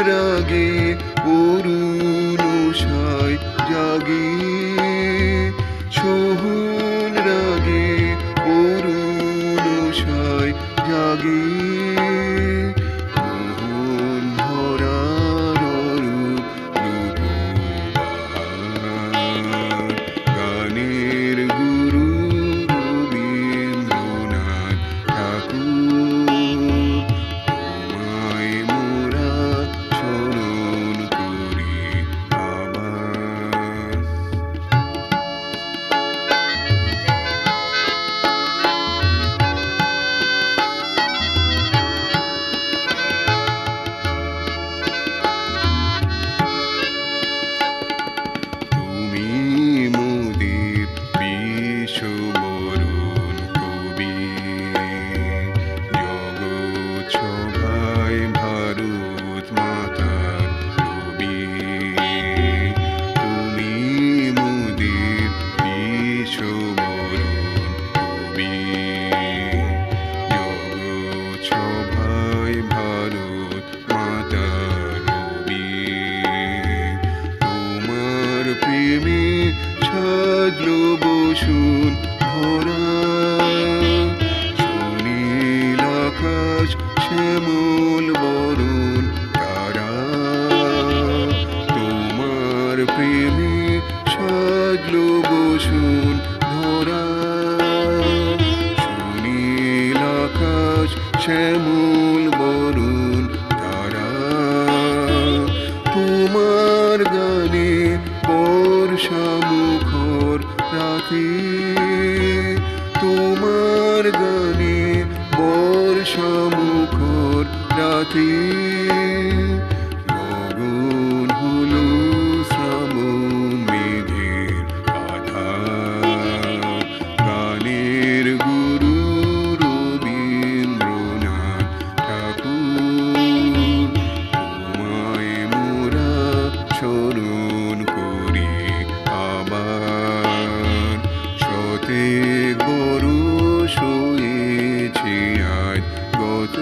রাগে অরুণ উষায় জাগে, সোহন রাগে অরুণ উষায় জাগে। মোহন ভরার অরূপ রূপবাহার, গানের গুরু রবীন্দ্রনাথ ঠাকুর। তোমায় মোরা স্মরণ করি আবার। তুমি মোদের বিশ্ববরণ কবি, জগৎ সভায় ভারত মাতার রবি। তুমি মোদের বিশ্ববরণ কবি, জগৎ সভায় ভারত মাতার রবি। তোমার প্রেমে সাজলো বসুন ধরা, সুনীল আকাশ শ্যামল বরণ তারা। তোমার প্রেমে সাজলো বসুন ধরা, সুনীল আকাশ শ্যামল বরণ তারা। তোমার গানে বর্ষা মুখর রাতে, তোমার গানে বর্ষা মুখর রাতে। গগন হলো শ্রাবণ মেঘের আধার, গানের গুরু রবীন্দ্রনাথ ঠাকুর। তোমায় মোরা স্মরণ করি আবার। শতেক বরষ হয়েছে আজ গত,